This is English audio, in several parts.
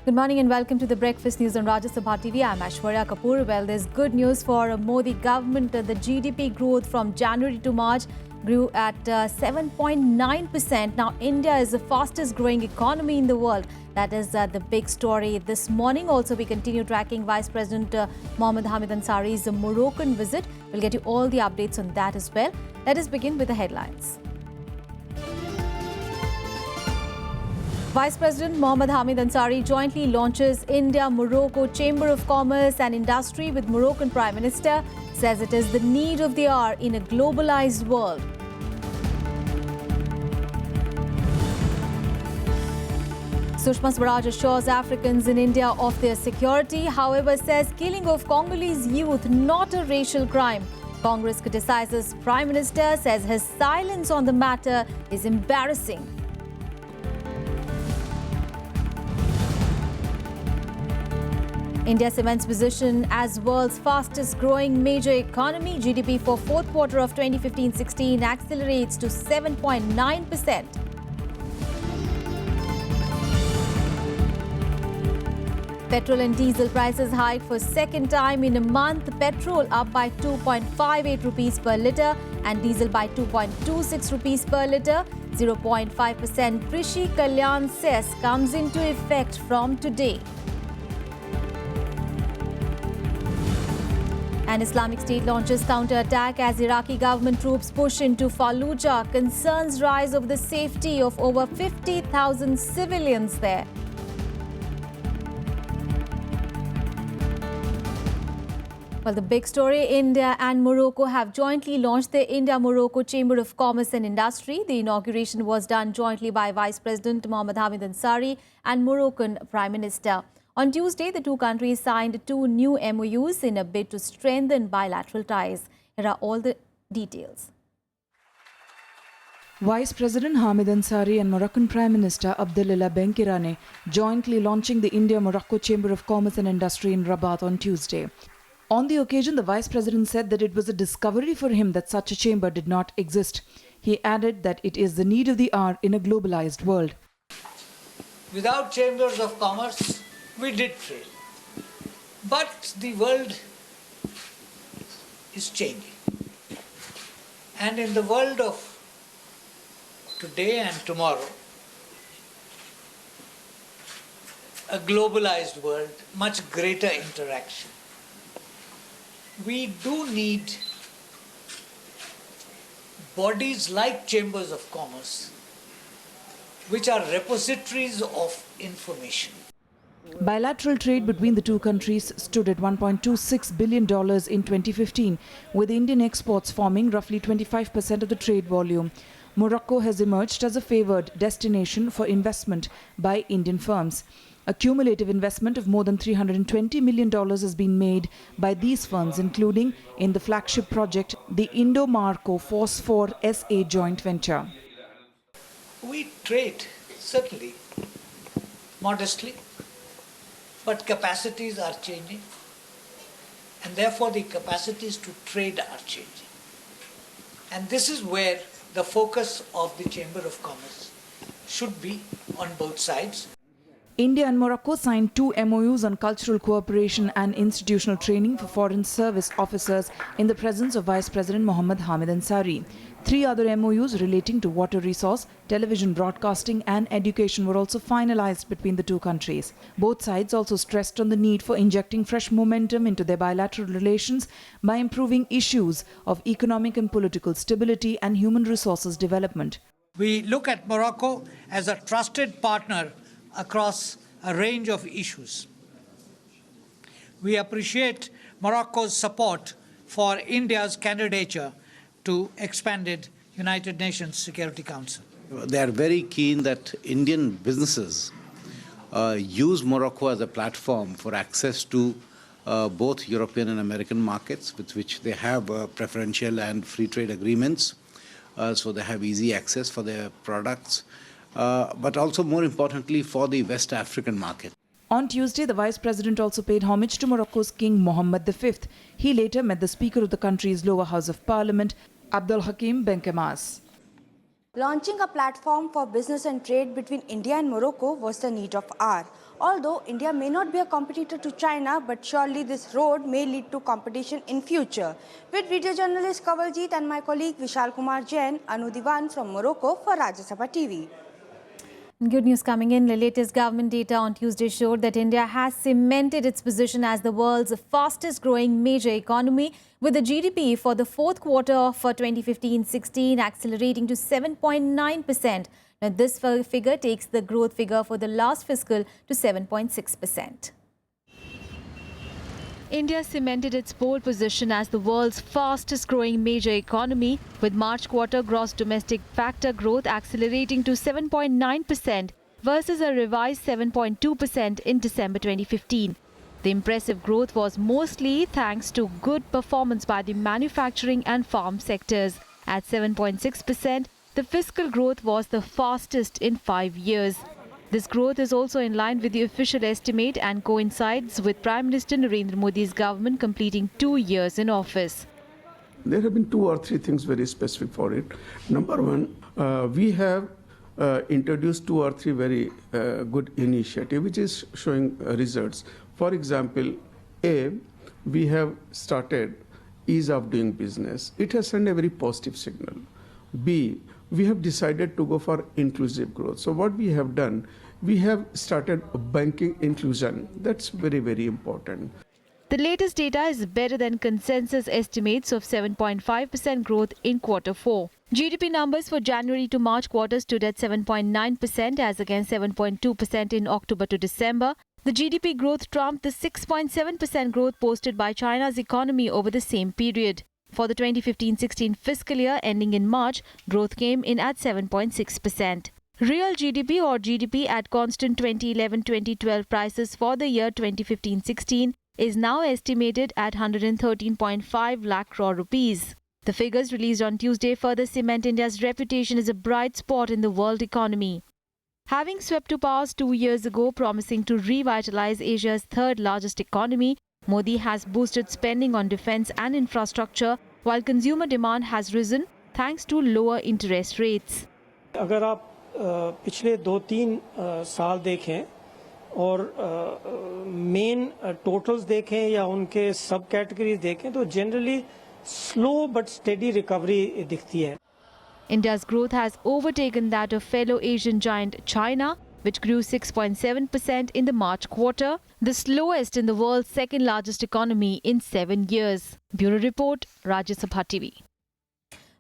Good morning and welcome to the Breakfast News on Rajya Sabha TV. I'm Aishwarya Kapoor. Well, there's good news for Modi government. The GDP growth from January to March grew at 7.9%. Now, India is the fastest growing economy in the world. That is the big story this morning. Also, we continue tracking Vice President Mohammed Hamid Ansari's Moroccan visit. We'll get you all the updates on that as well. Let us begin with the headlines. Vice President Mohammed Hamid Ansari jointly launches India-Morocco Chamber of Commerce and Industry with Moroccan Prime Minister, says it is the need of the hour in a globalized world. Sushma Swaraj assures Africans in India of their security, however says killing of Congolese youth not a racial crime. Congress criticizes Prime Minister, says his silence on the matter is embarrassing. India cements position as world's fastest growing major economy. GDP for fourth quarter of 2015-16 accelerates to 7.9%. Petrol and diesel prices hike for second time in a month. Petrol up by 2.58 rupees per litre and diesel by 2.26 rupees per litre. 0.5% Krishi Kalyan cess comes into effect from today. And Islamic State launches counter-attack as Iraqi government troops push into Fallujah. Concerns rise over the safety of over 50,000 civilians there. Well, the big story, India and Morocco have jointly launched the India-Morocco Chamber of Commerce and Industry. The inauguration was done jointly by Vice President Mohammed Hamid Ansari and Moroccan Prime Minister. On Tuesday, the two countries signed two new MOUs in a bid to strengthen bilateral ties. Here are all the details. Vice President Hamid Ansari and Moroccan Prime Minister Abdelillah Benkirane jointly launching the India-Morocco Chamber of Commerce and Industry in Rabat on Tuesday. On the occasion, the Vice President said that it was a discovery for him that such a chamber did not exist. He added that it is the need of the hour in a globalized world. Without chambers of commerce, we did trade. But the world is changing. And in the world of today and tomorrow, a globalized world, much greater interaction, we do need bodies like chambers of commerce, which are repositories of information. Bilateral trade between the two countries stood at $1.26 billion in 2015, with Indian exports forming roughly 25% of the trade volume. Morocco has emerged as a favoured destination for investment by Indian firms. A cumulative investment of more than $320 million has been made by these firms, including in the flagship project, the Indo-Morocco Phosphor SA joint venture. We trade, certainly, modestly, but capacities are changing, and therefore the capacities to trade are changing. And this is where the focus of the Chamber of Commerce should be on both sides. India and Morocco signed two MOUs on cultural cooperation and institutional training for foreign service officers in the presence of Vice President Mohammed Hamid Ansari. Three other MOUs relating to water resource, television broadcasting and education were also finalized between the two countries. Both sides also stressed on the need for injecting fresh momentum into their bilateral relations by improving issues of economic and political stability and human resources development. We look at Morocco as a trusted partner across a range of issues. We appreciate Morocco's support for India's candidature to expanded United Nations Security Council. They are very keen that Indian businesses use Morocco as a platform for access to both European and American markets, with which they have preferential and free trade agreements. So they have easy access for their products, but also more importantly for the West African market. On Tuesday, the Vice President also paid homage to Morocco's King Mohammed V. He later met the Speaker of the country's lower house of Parliament, Abdel Hakim Ben Khamas. Launching a platform for business and trade between India and Morocco was the need of hour. Although India may not be a competitor to China, but surely this road may lead to competition in future. With video journalist Kawaljeet and my colleague Vishal Kumar Jain, Anu Diwan from Morocco for Rajya Sabha TV. Good news coming in. The latest government data on Tuesday showed that India has cemented its position as the world's fastest growing major economy, with the GDP for the fourth quarter of 2015-16 accelerating to 7.9%. Now, this figure takes the growth figure for the last fiscal to 7.6%. India cemented its pole position as the world's fastest growing major economy, with March quarter gross domestic factor growth accelerating to 7.9% versus a revised 7.2% in December 2015. The impressive growth was mostly thanks to good performance by the manufacturing and farm sectors. At 7.6%, the fiscal growth was the fastest in 5 years. This growth is also in line with the official estimate and coincides with Prime Minister Narendra Modi's government completing 2 years in office. There have been 2 or 3 things very specific for it. Number one, we have introduced 2 or 3 very good initiatives which is showing results. For example, A, we have started ease of doing business. It has sent a very positive signal. B, we have decided to go for inclusive growth. So what we have done, we have started banking inclusion. That's very, very important. The latest data is better than consensus estimates of 7.5% growth in quarter 4. GDP numbers for January to March quarter stood at 7.9% as against 7.2% in October to December. The GDP growth trumped the 6.7% growth posted by China's economy over the same period. For the 2015-16 fiscal year ending in March, growth came in at 7.6%. Real GDP or GDP at constant 2011-2012 prices for the year 2015-16 is now estimated at 113.5 lakh crore rupees. The figures released on Tuesday further cement India's reputation as a bright spot in the world economy. Having swept to powers 2 years ago, promising to revitalize Asia's third largest economy, Modi has boosted spending on defence and infrastructure, while consumer demand has risen thanks to lower interest rates. अगर आप पिछले 2-3 साल देखें और main totals देखें या उनके सब कैटेगरीज देखें तो generally slow but steady recovery दिखती है. India's growth has overtaken that of fellow Asian giant China, which grew 6.7% in the March quarter, the slowest in the world's second largest economy in 7 years. Bureau Report, Rajya Sabha TV.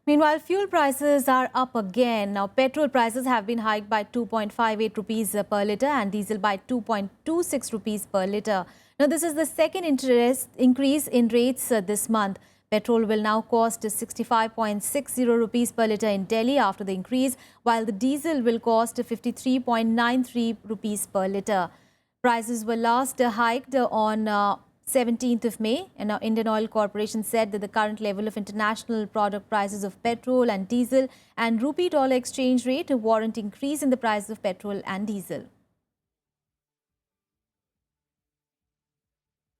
Meanwhile, fuel prices are up again. Now, petrol prices have been hiked by 2.58 rupees per litre and diesel by 2.26 rupees per litre. Now, this is the second increase in rates this month. Petrol will now cost 65.60 rupees per litre in Delhi after the increase, while the diesel will cost 53.93 rupees per litre. Prices were last hiked on 17th of May, and now Indian Oil Corporation said that the current level of international product prices of petrol and diesel and rupee-dollar exchange rate warrant increase in the prices of petrol and diesel.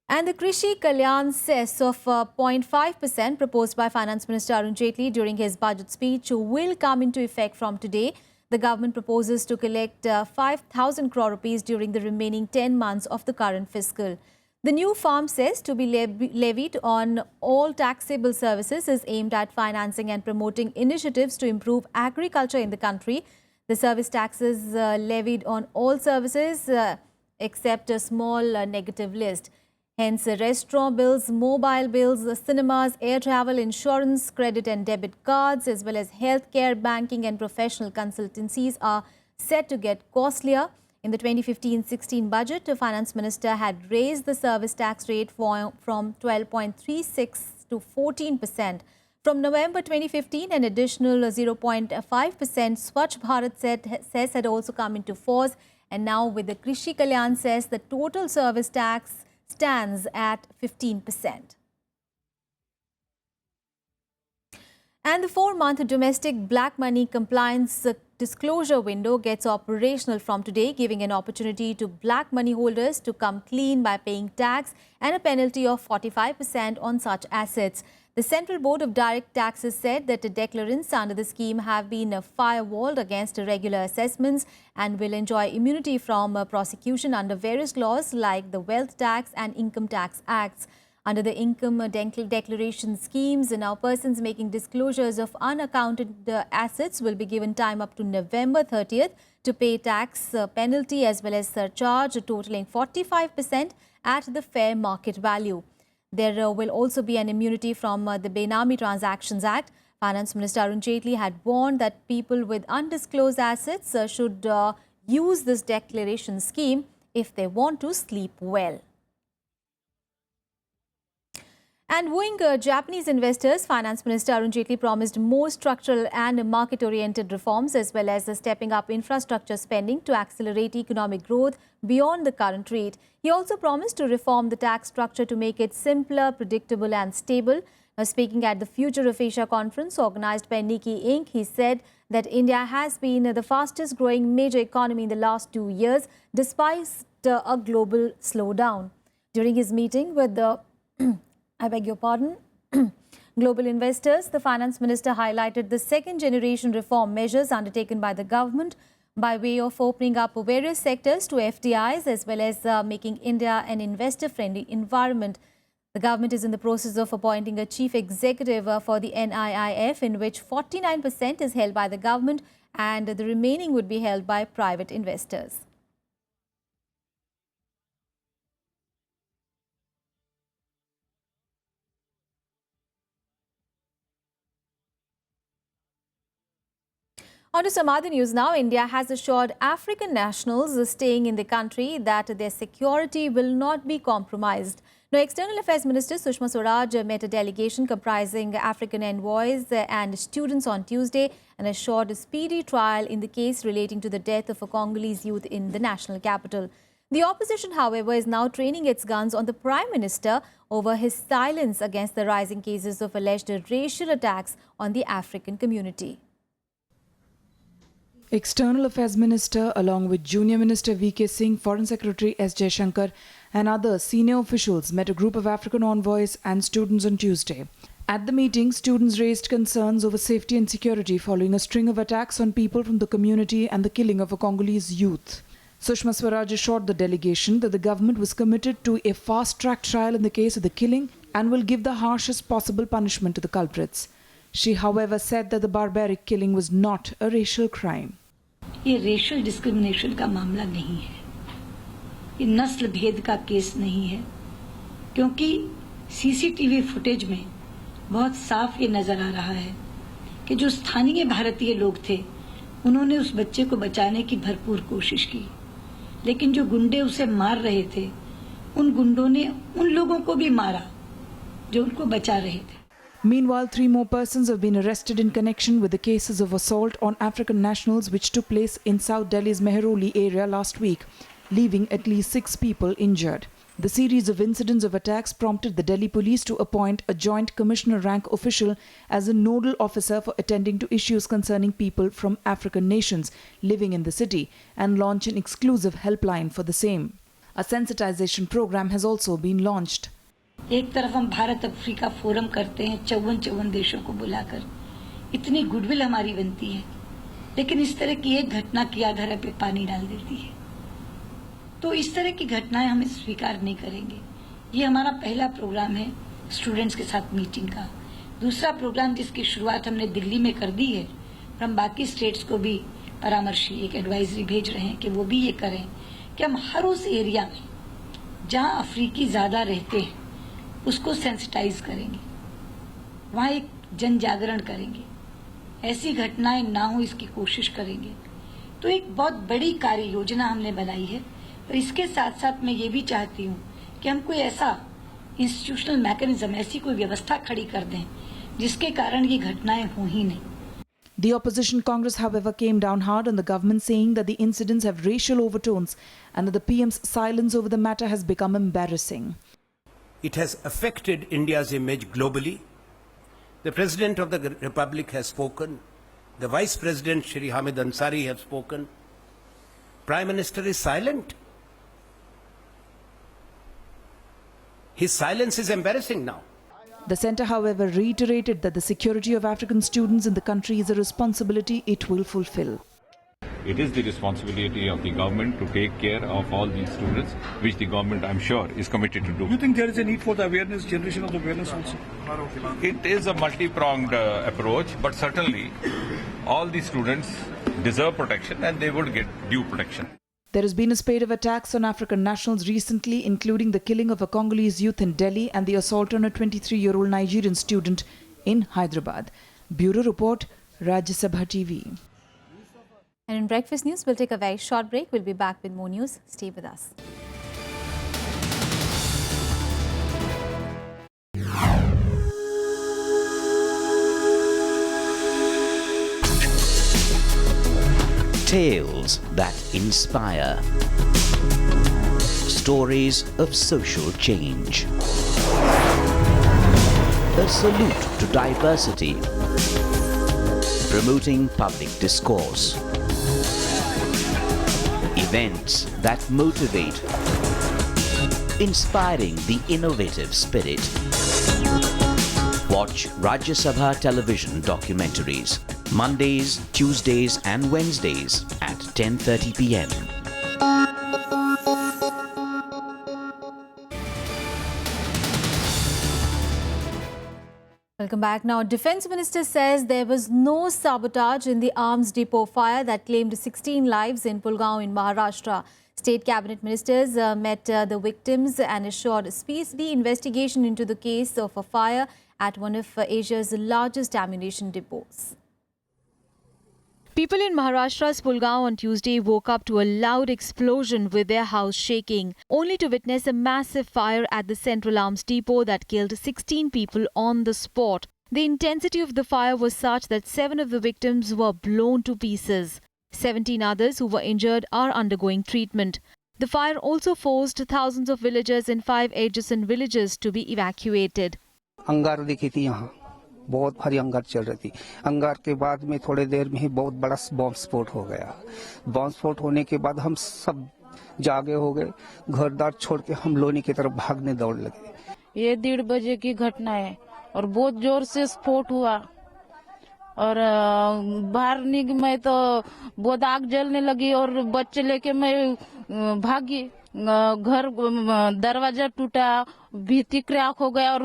And the Krishi Kalyan cess of 0.5% proposed by Finance Minister Arun Jaitley during his budget speech will come into effect from today. The government proposes to collect 5,000 crore rupees during the remaining 10 months of the current fiscal. The new farm cess to be levied on all taxable services is aimed at financing and promoting initiatives to improve agriculture in the country. The service tax is levied on all services except a small negative list. Hence, restaurant bills, mobile bills, cinemas, air travel, insurance, credit and debit cards, as well as healthcare, banking and professional consultancies are set to get costlier. In the 2015-16 budget, the Finance Minister had raised the service tax rate from 12.36 to 14%. From November 2015, an additional 0.5% Swachh Bharat cess had also come into force. And now with the Krishi Kalyan cess, the total service tax stands at 15%. And the 4-month domestic black money compliance disclosure window gets operational from today, giving an opportunity to black money holders to come clean by paying tax and a penalty of 45% on such assets. The Central Board of Direct Taxes said that the declarants under the scheme have been firewalled against irregular assessments and will enjoy immunity from prosecution under various laws like the Wealth Tax and Income Tax Acts. Under the income declaration schemes, now persons making disclosures of unaccounted assets will be given time up to November 30th to pay tax penalty as well as surcharge totaling 45% at the fair market value. There will also be an immunity from the Benami Transactions Act. Finance Minister Arun Jaitley had warned that people with undisclosed assets should use this declaration scheme if they want to sleep well. And wooing Japanese investors, Finance Minister Arun Jaitley promised more structural and market-oriented reforms as well as stepping up infrastructure spending to accelerate economic growth beyond the current rate. He also promised to reform the tax structure to make it simpler, predictable and stable. Speaking at the Future of Asia conference organized by Nikkei Inc., he said that India has been the fastest growing major economy in the last 2 years despite a global slowdown. During his meeting with the global investors, the Finance Minister highlighted the second-generation reform measures undertaken by the government by way of opening up various sectors to FDIs as well as making India an investor-friendly environment. The government is in the process of appointing a chief executive for the NIIF, in which 49% is held by the government and the remaining would be held by private investors. On to some other news now. India has assured African nationals staying in the country that their security will not be compromised. Now, External Affairs Minister Sushma Swaraj met a delegation comprising African envoys and students on Tuesday and assured a speedy trial in the case relating to the death of a Congolese youth in the national capital. The opposition, however, is now training its guns on the Prime Minister over his silence against the rising cases of alleged racial attacks on the African community. External Affairs Minister, along with Junior Minister V.K. Singh, Foreign Secretary S. Jaishankar and other senior officials met a group of African envoys and students on Tuesday. At the meeting, students raised concerns over safety and security following a string of attacks on people from the community and the killing of a Congolese youth. Sushma Swaraj assured the delegation that the government was committed to a fast-track trial in the case of the killing and will give the harshest possible punishment to the culprits. She, however, said that the barbaric killing was not a racial crime. ये racial discrimination का मामला नहीं है, ये नस्ल भेद का case नहीं है, क्योंकि सीसीटीवी फुटेज में बहुत साफ ये नजर आ रहा है कि जो स्थानीय भारतीय लोग थे उन्होंने उस बच्चे को बचाने की भरपूर कोशिश की, लेकिन जो गुंडे उसे मार रहे थे उन गुंडों ने उन लोगों को भी मारा जो उनको बचा रहे थे. Meanwhile, 3 more persons have been arrested in connection with the cases of assault on African nationals which took place in South Delhi's Mehroli area last week, leaving at least 6 people injured. The series of incidents of attacks prompted the Delhi police to appoint a joint commissioner rank official as a nodal officer for attending to issues concerning people from African nations living in the city and launch an exclusive helpline for the same. A sensitization program has also been launched. एक तरफ हम Bharat Africa forum करते हैं 54 देशों को बुलाकर, इतनी goodwill हमारी बनती है, लेकिन इस तरह की एक घटना की आधार पे पानी डाल देती है. तो इस तरह की घटनाएं हम स्वीकार नहीं करेंगे. ये हमारा पहला प्रोग्राम है स्टूडेंट्स के साथ मीटिंग का. दूसरा प्रोग्राम जिसकी शुरुआत हमने दिल्ली में कर दी है और हम बाकी स्टेट्स को भी परामर्शी एक एडवाइजरी भेज रहे हैं कि वो भी ये करें कि हम हर उस एरिया में जहां अफ्रीकी ज्यादा रहते हैं उसको सेंसिटाइज करेंगे, वहाँ एक जन जागरण करेंगे, ऐसी घटनाएं ना हो इसकी कोशिश करेंगे. तो एक बहुत बड़ी कार्य योजना हमने बनाई है और इसके साथ साथ मैं ये भी चाहती हूँ कि हम कोई ऐसा इंस्टीट्यूशनल मैकेनिज्म, ऐसी कोई व्यवस्था खड़ी कर दें जिसके कारण ये घटनाएं हो ही नहीं. The opposition Congress, however, came down hard on the government, saying that the incidents have racial overtones and that the PM's silence over the matter has become embarrassing. It has affected India's image globally. The President of the Republic has spoken. The Vice President, Shri Hamid Ansari, has spoken. Prime Minister is silent. His silence is embarrassing now. The centre, however, reiterated that the security of African students in the country is a responsibility it will fulfill. It is the responsibility of the government to take care of all these students, which the government, I'm sure, is committed to do. Do you think there is a need for the awareness, generation of the awareness also? It is a multi-pronged approach, but certainly all the students deserve protection and they would get due protection. There has been a spate of attacks on African nationals recently, including the killing of a Congolese youth in Delhi and the assault on a 23-year-old Nigerian student in Hyderabad. Bureau Report, Rajya Sabha TV. And in Breakfast News, we'll take a very short break. We'll be back with more news. Stay with us. Tales that inspire. Stories of social change. A salute to diversity. Promoting public discourse. Events that motivate. Inspiring the innovative spirit. Watch Rajya Sabha television documentaries. Mondays, Tuesdays and Wednesdays at 10:30 p.m. Welcome back. Now, Defence Minister says there was no sabotage in the arms depot fire that claimed 16 lives in Pulgaon in Maharashtra. State Cabinet Ministers met the victims and assured speedy investigation into the case of a fire at one of Asia's largest ammunition depots. People in Maharashtra's Pulgaon on Tuesday woke up to a loud explosion with their house shaking, only to witness a massive fire at the central arms depot that killed 16 people on the spot. The intensity of the fire was such that 7 of the victims were blown to pieces. 17 others who were injured are undergoing treatment. The fire also forced thousands of villagers in 5 adjacent villages to be evacuated. अंगार दिखी थी यहाँ बहुत भारी अंगार चल रही थी अंगार के बाद में थोड़ी देर में ही बहुत बड़ा बॉम्ब स्फोट हो गया बॉम्ब स्फोट होने के बाद हम सब जागे हो गए घरदार छोड़ के हम लोनी की तरफ भागने दौड़ लगे ये 1:30 बजे की घटना है और बहुत जोर से स्फोट हुआ और बाहर मैं तो बहुत आग जलने लगी और बच्चे लेके मैं भागी घर दरवाजा टूटा भीति क्रैक हो गया और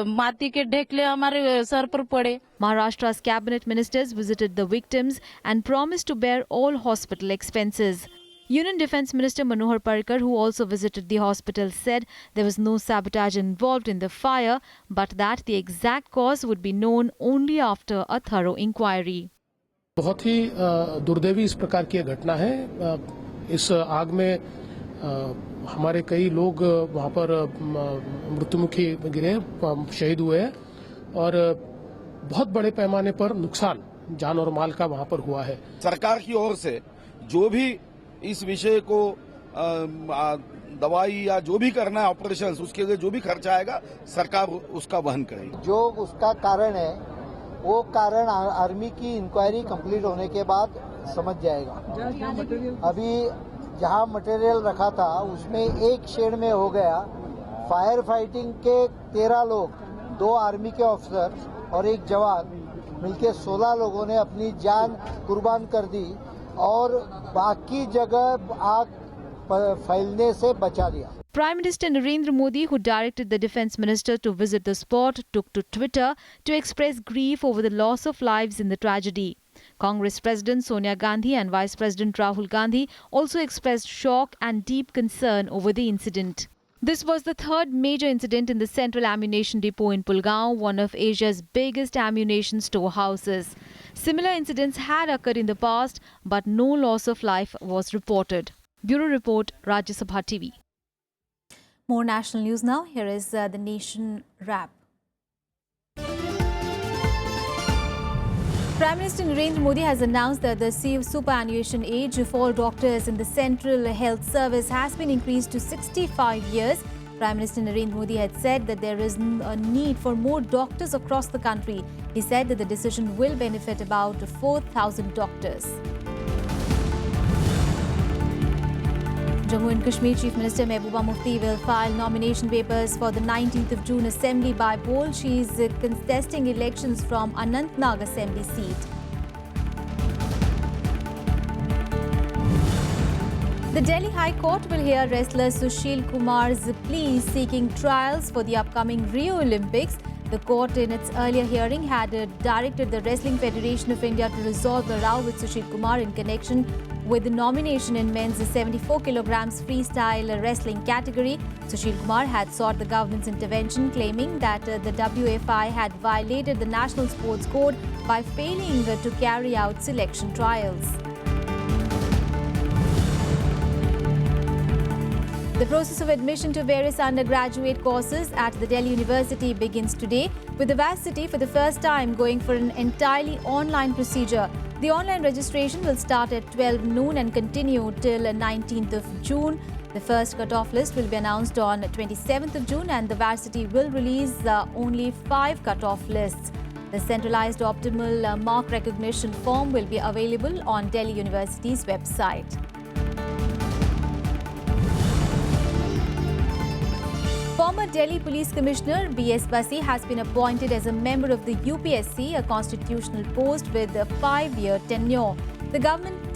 माटी के ढेकले हमारे सर पर पड़े. Maharashtra's cabinet ministers visited the victims and promised to bear all hospital expenses. Union Defence Minister Manohar Parrikar, who also visited the hospital, said there was no sabotage involved in the fire, but that the exact cause would be known only after a thorough inquiry. बहुत ही दुर्दैवी इस प्रकार की घटना है. इस आग में हमारे कई लोग वहां पर मृत्युमुखी गिरे शहीद हुए हैं और बहुत बड़े पैमाने पर नुकसान जान और माल का वहां पर हुआ है. सरकार की ओर से जो भी इस विषय को दवाई या जो भी करना है ऑपरेशंस उसके लिए जो भी खर्चा आएगा सरकार उसका वहन करेगी. जो उसका कारण है वो कारण आर्मी की इंक्वायरी कंप्लीट होने के बाद समझ जाएगा. अभी जहां मटेरियल रखा था उसमें एक शेड में हो गया. फायर फाइटिंग के 13 लोग 2 आर्मी के ऑफिसर और 1 जवान मिलकर 16 लोगों ने अपनी जान कुर्बान कर दी और बाकी जगह आग फैलने से बचा दिया. Prime Minister Narendra Modi, who directed the Defence Minister to visit the spot, took to Twitter to express grief over the loss of lives in the tragedy. Congress President Sonia Gandhi and Vice President Rahul Gandhi also expressed shock and deep concern over the incident. This was the 3rd major incident in the Central Ammunition Depot in Pulgaon, one of Asia's biggest ammunition storehouses. Similar incidents had occurred in the past, but no loss of life was reported. Bureau Report, Rajya Sabha TV. More national news now. Here is the Nation Wrap. Prime Minister Narendra Modi has announced that the superannuation age for doctors in the Central Health Service has been increased to 65 years. Prime Minister Narendra Modi had said that there is a need for more doctors across the country. He said that the decision will benefit about 4,000 doctors. Jammu and Kashmir Chief Minister Mehbooba Mufti will file nomination papers for the 19th of June Assembly by poll. She is contesting elections from Anantnag Assembly seat. The Delhi High Court will hear wrestler Sushil Kumar's plea seeking trials for the upcoming Rio Olympics. The court in its earlier hearing had directed the Wrestling Federation of India to resolve the row with Sushil Kumar in connection with the nomination in men's 74 kilograms freestyle wrestling category. Sushil Kumar had sought the government's intervention, claiming that the WFI had violated the National Sports Code by failing to carry out selection trials. The process of admission to various undergraduate courses at the Delhi University begins today, with the vast city for the first time going for an entirely online procedure. The online registration will start at 12 noon and continue till 19th of June. The first cut-off list will be announced on 27th of June and the varsity will release only 5 cut-off lists. The centralized optimal mark recognition form will be available on Delhi University's website. Former Delhi Police Commissioner B.S. Basi has been appointed as a member of the UPSC, a constitutional post with a 5-year tenure. The government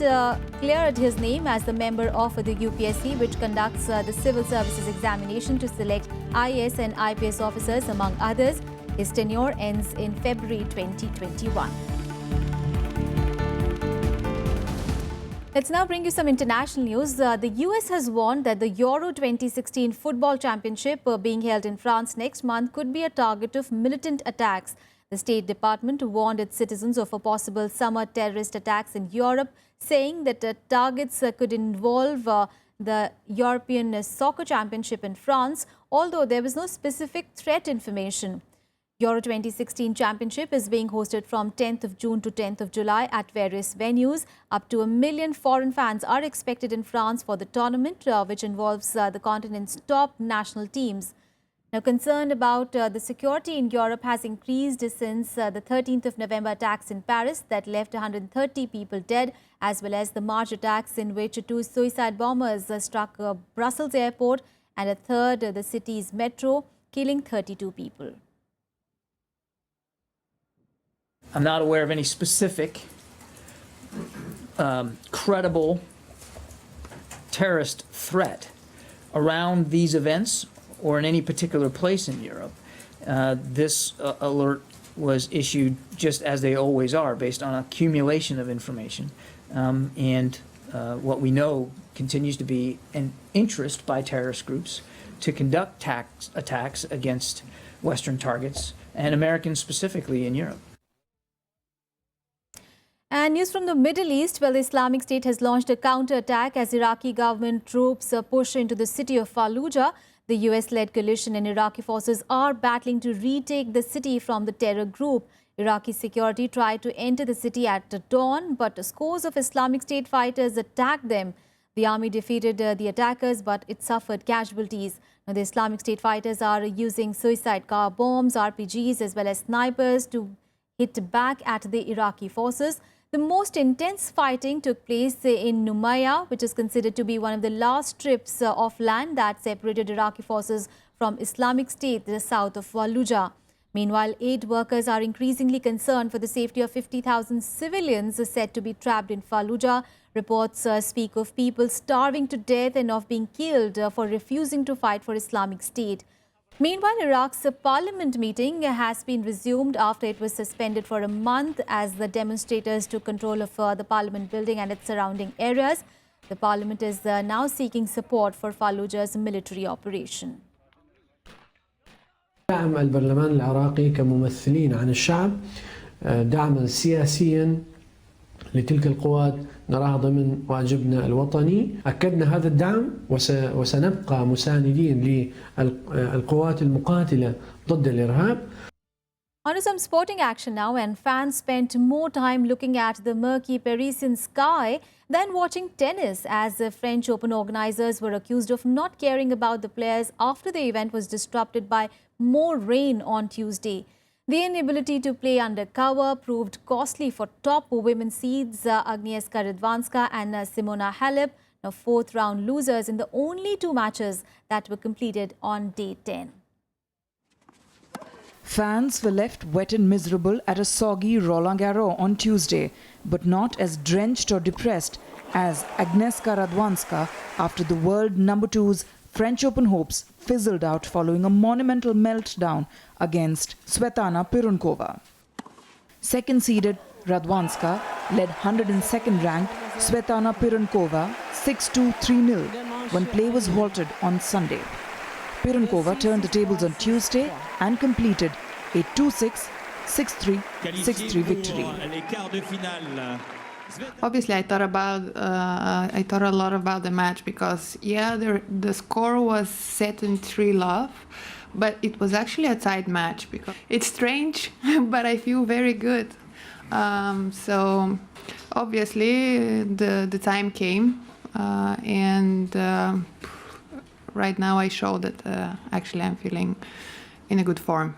cleared his name as the member of the UPSC, which conducts the civil services examination to select IAS and IPS officers, among others. His tenure ends in February 2021. Let's now bring you some international news. The US has warned that the Euro 2016 football championship being held in France next month could be a target of militant attacks. The State Department warned its citizens of a possible summer terrorist attacks in Europe, saying that targets could involve the European Soccer Championship in France, although there was no specific threat information. Euro 2016 Championship is being hosted from 10th of June to 10th of July at various venues. Up to 1 million foreign fans are expected in France for the tournament, which involves the continent's top national teams. Now, concern about the security in Europe has increased since the 13th of November attacks in Paris that left 130 people dead, as well as the March attacks in which 2 suicide bombers struck Brussels airport and a third the city's metro, killing 32 people. I'm not aware of any specific credible terrorist threat around these events or in any particular place in Europe. This alert was issued just as they always are, based on accumulation of information. What we know continues to be an interest by terrorist groups to conduct attacks against Western targets and Americans specifically in Europe. And news from the Middle East, well, the Islamic State has launched a counterattack as Iraqi government troops push into the city of Fallujah. The US-led coalition and Iraqi forces are battling to retake the city from the terror group. Iraqi security tried to enter the city at dawn, but scores of Islamic State fighters attacked them. The army defeated the attackers, but it suffered casualties. Now, the Islamic State fighters are using suicide car bombs, RPGs, as well as snipers to hit back at the Iraqi forces. The most intense fighting took place in Numayya, which is considered to be one of the last strips of land that separated Iraqi forces from Islamic State, the south of Fallujah. Meanwhile, aid workers are increasingly concerned for the safety of 50,000 civilians said to be trapped in Fallujah. Reports speak of people starving to death and of being killed for refusing to fight for Islamic State. Meanwhile, Iraq's parliament meeting has been resumed after it was suspended for a month as the demonstrators took control of the parliament building and its surrounding areas. The parliament is now seeking support for Fallujah's military operation. دعم البرلمان العراقي كممثلين عن الشعب دعما سياسيا لتلك القوات نراها ضمن واجبنا الوطني. أكدنا هذا الدعم وسنبقى مساندين للقوات المقاتلة ضد الإرهاب. On to some sporting action now, and fans spent more time looking at the murky Parisian sky than watching tennis, as the French Open organizers were accused of not caring about the players after the event was disrupted by more rain on Tuesday. The inability to play undercover proved costly for top women's seeds Agnieszka Radwanska and Simona Halep, now fourth-round losers in the only two matches that were completed on day 10. Fans were left wet and miserable at a soggy Roland Garros on Tuesday, but not as drenched or depressed as Agnieszka Radwanska after the world number 2's French Open hopes fizzled out following a monumental meltdown against Svetlana Pironkova. Second-seeded Radwanska led 102nd ranked Svetlana Pironkova 6-2, 3-0 when play was halted on Sunday. Pironkova turned the tables on Tuesday and completed a 2-6, 6-3, 6-3 victory. Obviously, I thought a lot about the match because, the score was set in 3-love, but it was actually a tight match. Because it's strange, but I feel very good. So, obviously, the time came, and right now I show that actually I'm feeling in a good form.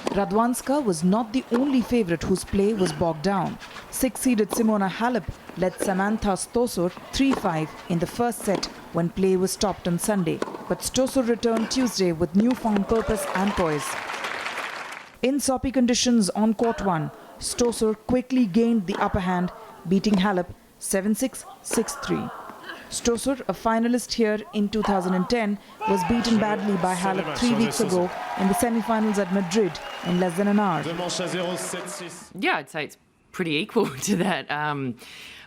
Radwanska was not the only favourite whose play was bogged down. Six-seeded Simona Halep led Samantha Stosur 3-5 in the first set when play was stopped on Sunday. But Stosur returned Tuesday with newfound purpose and poise. In soppy conditions on court 1, Stosur quickly gained the upper hand, beating Halep 7-6, 6-3. Stosur, a finalist here in 2010, was beaten badly by Halep 3 weeks ago in the semi-finals at Madrid in less than an hour. Yeah, I'd say it's pretty equal to that.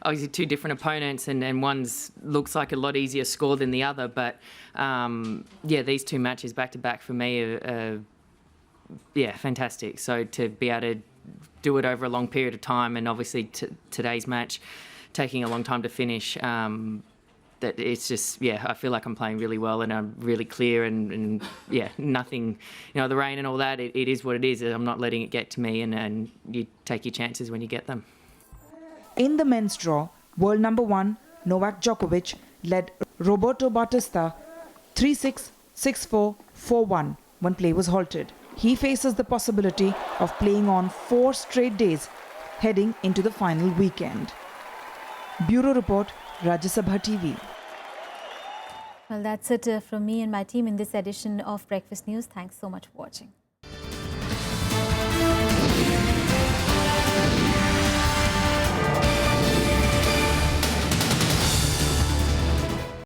Obviously, two different opponents, and one's looks like a lot easier score than the other. But these two matches back-to-back for me are fantastic. So to be able to do it over a long period of time, and obviously today's match taking a long time to finish, that it's just, I feel like I'm playing really well and I'm really clear and nothing, the rain and all that, it is what it is. I'm not letting it get to me, and you take your chances when you get them. In the men's draw, world number 1 Novak Djokovic led Roberto Bautista 3-6, 6-4, 4-1 when play was halted. He faces the possibility of playing on 4 straight days heading into the final weekend. Bureau Report, Rajya Sabha TV. Well, that's it from me and my team in this edition of Breakfast News. Thanks so much for watching.